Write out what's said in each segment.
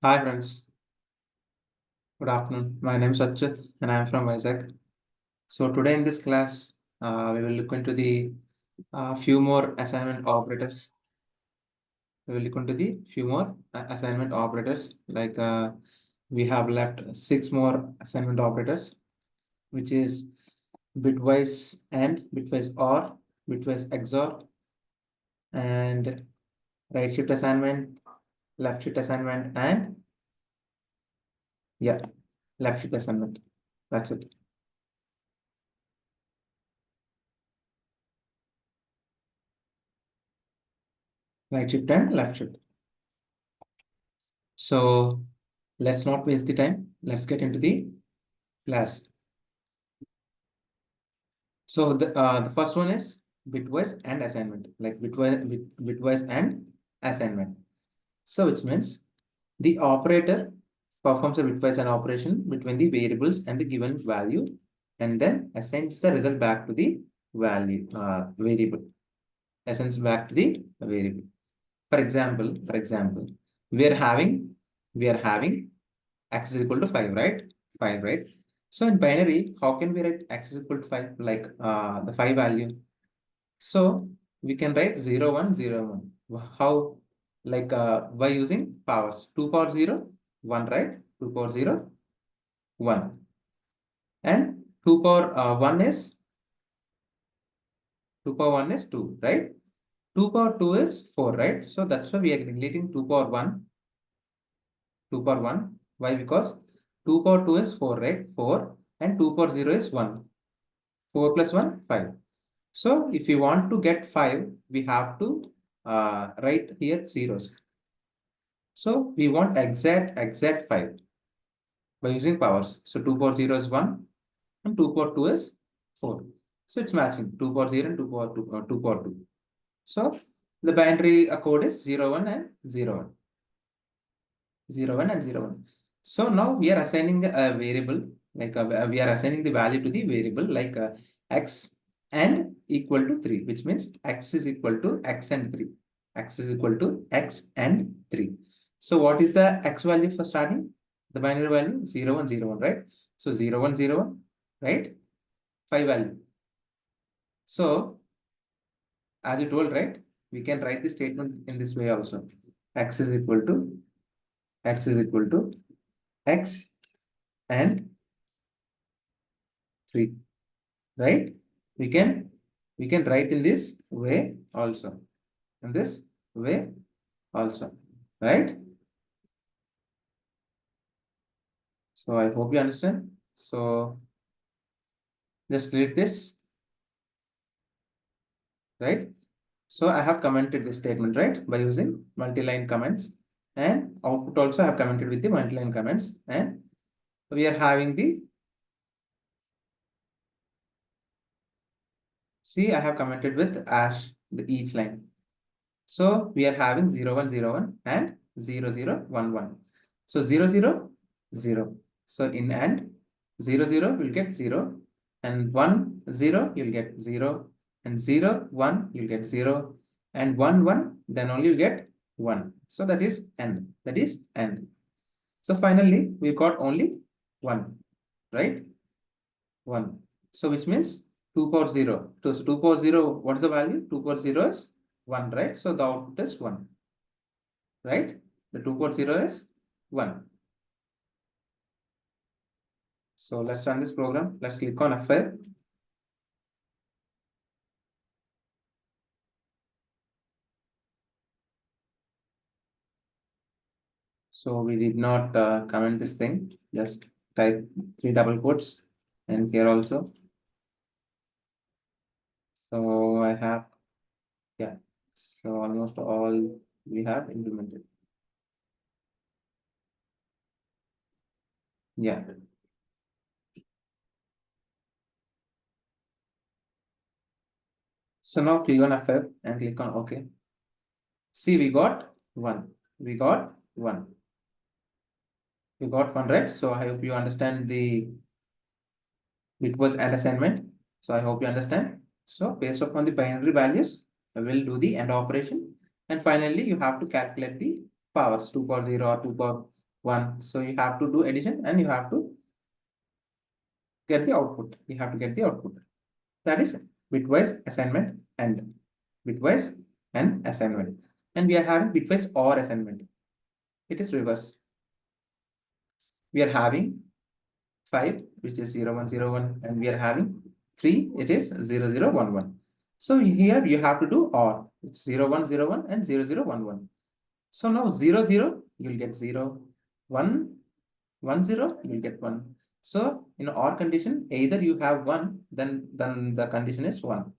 Hi friends, good afternoon. My name is Achyut and I am from Vizag. So today in this class, we will look into the few more assignment operators. We will look into the few more assignment operators. We have left 6 more assignment operators, which is bitwise and bitwise OR, bitwise XOR, and right shift assignment, left shift assignment, and yeah, left shift assignment. That's it. Right shift and left shift. So let's not waste the time. Let's get into the class. So the first one is bitwise and assignment, like bitwise and assignment. So which means the operator performs a bitwise an operation between the variables and the given value, and then assigns the result back to the variable. Assigns back to the variable. For example, we are having x is equal to 5, right? 5, right? So in binary, how can we write x is equal to 5, like the 5 value? So we can write 0, 1, 0, 1. How? Like by using powers. 2 power 0, 1, right? 2 power 0, 1. And 2 power 1 is 2 power 1 is 2, right? 2 power 2 is 4, right? So that's why we are neglecting 2 power 1. 2 power 1. Why? Because 2 power 2 is 4, right? 4. And 2 power 0 is 1. 4 plus 1, 5. So if you want to get 5, we have to write here zeros. So we want exact 5 by using powers. So 2 power 0 is 1 and 2 power 2 is 4. So it's matching 2 power 0 and 2 power 2, 2 power 2. So the binary code is 0, 1 and 0, 1. 0, 1 and 0, 1. So now we are assigning a variable, like we are assigning the value to the variable like x and equal to 3, which means x is equal to x and 3. X is equal to x and 3. So what is the x value for starting? The binary value 0, 1, 0, 1, right? So 0, 1, 0, 1, right? 5 value. So as you told, right? We can write the statement in this way also. X is equal to x is equal to x and 3, right? We can write in this way also. In this way also, right? So I hope you understand. So just read this, right? So I have commented this statement, right? By using multi-line comments, and output also I have commented with the multi-line comments, and we are having the, see, I have commented with each line. So we are having 0, 1, 0, 1 and 0, 0, 1, 1. So 0, 0, 0. So in AND 0, 0 will get 0, and 1, 0 you'll get 0, and 0, 1 you'll get 0, and 1, 1 then only you get 1. So that is AND. That is AND. So finally we got only 1, right? 1. So which means 2 power 0. So 2 power 0, what is the value? 2 power 0 is 1, right? So the output is 1, right? The 2 power 0 is 1. So let's run this program. Let's click on F5. So we did not comment this thing. Just type 3 double quotes, and here also. So I have, yeah. So almost all we have implemented. Yeah. So now click on F5 and click on OK. See, we got 1. We got 1. You got 1, right? So I hope you understand the Bitwise AND assignment. So I hope you understand. So based upon the binary values, I will do the AND operation. And finally, you have to calculate the powers 2 power 0 or 2 power 1. So you have to do addition and you have to get the output. You have to get the output. That is bitwise assignment and bitwise and assignment. And we are having bitwise OR assignment. It is reverse. We are having 5, which is 0, 1, 0, 1, and we are having 3, it is 0, 0, 1, 1. So here you have to do OR. It's 0, 1, 0, 1 and 0, 0, 1, 1. So now 0, 0, you'll get 0. 1, 1, 0, you'll get 1. So in OR condition, either you have 1, then the condition is 1.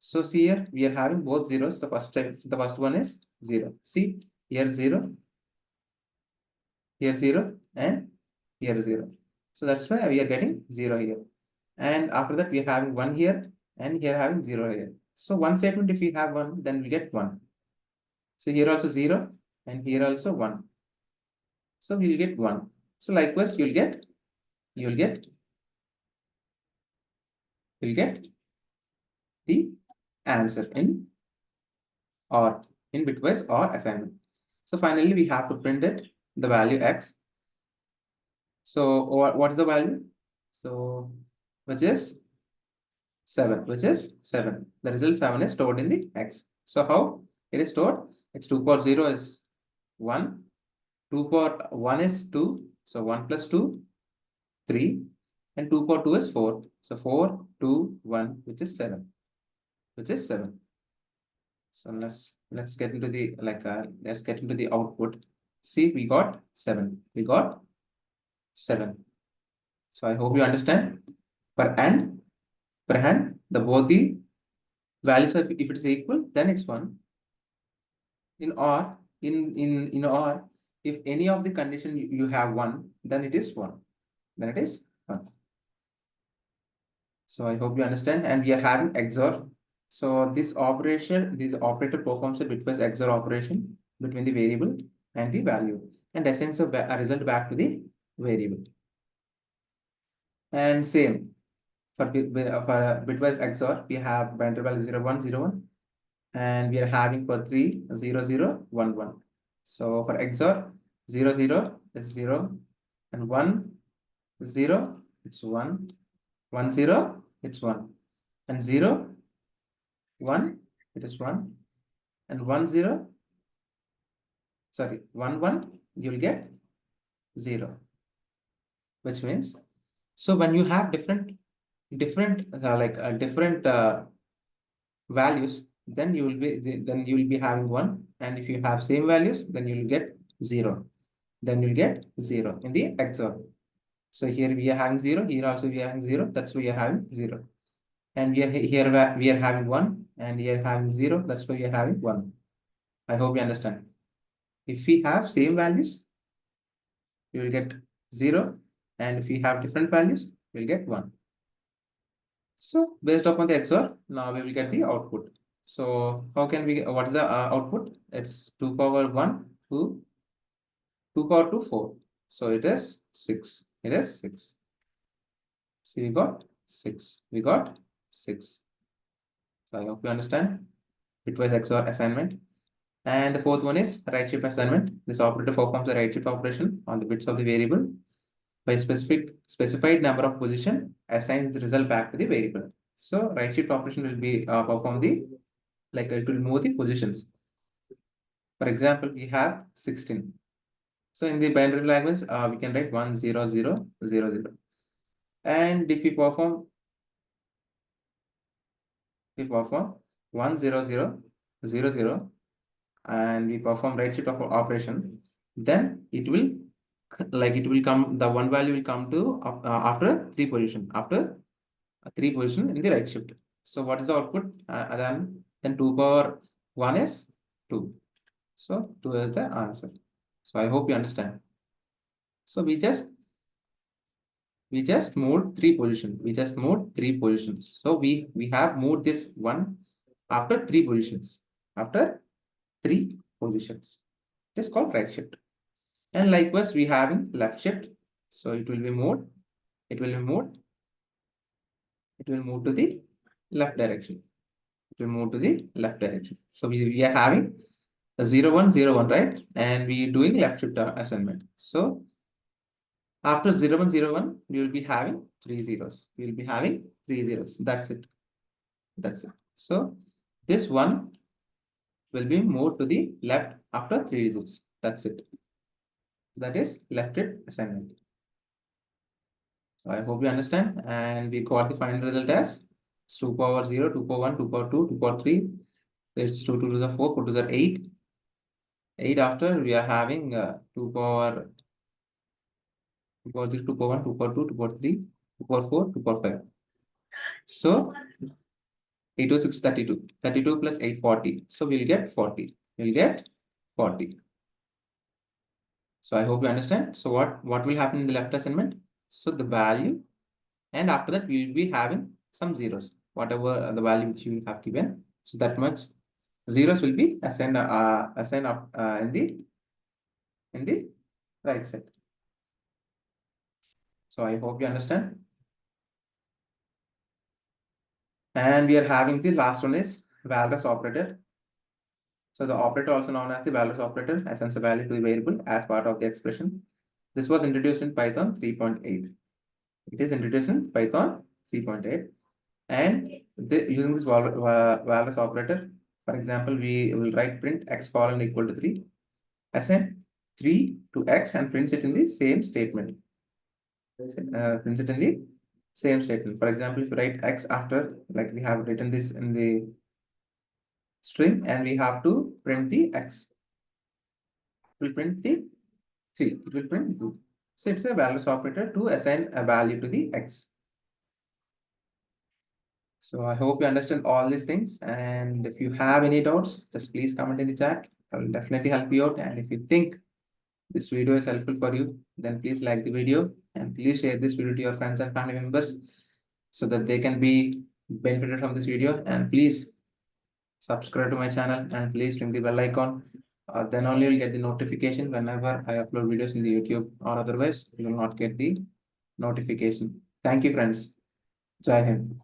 So see here, we are having both zeros. The first one is 0. See, here 0, here 0, and here 0. So that's why we are getting 0 here. And after that, we are having 1 here, and here having 0 here. So one statement, if we have 1, then we get 1. So here also 0, and here also 1. So we will get 1. So likewise, you'll get the answer in bitwise OR assignment. So finally, we have to print it, the value x. So what is the value? So which is 7, The result 7 is stored in the x. So how it is stored? It's 2 power 0 is 1, 2 power 1 is 2, so 1 plus 2, 3, and 2 power 2 is 4. So 4, 2, 1, which is 7. So let's get into the output. See, we got 7. So I hope you understand. Per hand, both the values of, if it is equal, then it's 1. In OR, if any of the condition you have 1, then it is 1. So I hope you understand. And we are having XOR. So this operator performs a bitwise XOR operation between the variable and the value and assigns a result back to the variable. And same for bitwise XOR, we have binary value 0, 1, 0, 1, and we are having for 3, 0, 0, 1, 1. So for XOR, 0, 0 is 0, and 1, 0, it's 1, 1, 0, it's 1, and 0, 1, it is 1, and 1, 0, sorry, 1, 1, you'll get 0, which means, so when you have different values, then you will be having 1, and if you have same values, then you will get 0. Then you'll get 0 in the XOR. So here we are having 0, here also we are having 0, that's why we are having 0. And we are having 1, and here having 0, that's why we are having 1. I hope you understand. If we have same values, we will get 0, and if we have different values, we'll get 1. So based upon the XOR, now we will get the output. So how can we, what is the output? It's 2 power 1 to 2 power 2, 4. So it is 6. See, we got 6. So I hope you understand. Bitwise XOR assignment. And the fourth one is right shift assignment. This operator performs a right shift operation on the bits of the variable. By specified number of position, assigns the result back to the variable. So right shift operation will be perform the, it will move the positions. For example, we have 16. So in the binary language, we can write 1, 0, 0, 0, 0. And if we perform 1, 0, 0, 0, 0, and we perform right shift operation, then it will come, the one value will come to after 3 position, in the right shift. So what is the output? Then 2 power 1 is 2. So 2 is the answer. So I hope you understand. So we just moved 3 positions. So we have moved this one after 3 positions. It is called right shift. And likewise, we having left shift. So it will be moved to the left direction. So we are having 0, 1, 0, 1, right? And we doing left shift assignment. So after 0, 1, 0, 1, we will be having 3 zeros. We will be having 3 zeros. That's it. That's it. So this one will be moved to the left after 3 zeros. That's it. That is left shift assignment. So I hope you understand. And we got the final result as 2 power 0, 2 power 1, 2 power 2, 2 power 3. It's 2 to the 4, 4 to the 8. 8 after we are having 2 power 2 power 0, 2 power 1, 2 power 2, 2 power 3, 2 power 4, 2 power 5. So 8 to 6, 32. 32 plus 8, 40. So we'll get 40. We'll get 40. So I hope you understand. So what will happen in the left assignment? So the value, and after that we will be having some zeros, whatever the value which you have given. So that much zeros will be assigned up in the right side. So I hope you understand. And we are having the last one is Walrus operator. So the operator, also known as the Walrus operator, assigns a value to the variable as part of the expression. This was introduced in Python 3.8. It is introduced in Python 3.8. And using this Walrus operator, for example, we will write print x colon equal to 3, assign 3 to x and prints it in the same statement. Prints it in the same statement. For example, if you write x after, like we have written this in the string, and we have to print the x. It will print the 3. It will print 2. So it's a Walrus operator to assign a value to the x. So I hope you understand all these things. And if you have any doubts, just please comment in the chat. I will definitely help you out. And if you think this video is helpful for you, then please like the video and please share this video to your friends and family members so that they can be benefited from this video. And please subscribe to my channel and please ring the bell icon. Then only you'll get the notification whenever I upload videos in the YouTube, or otherwise you will not get the notification. Thank you, friends. Jai Hind.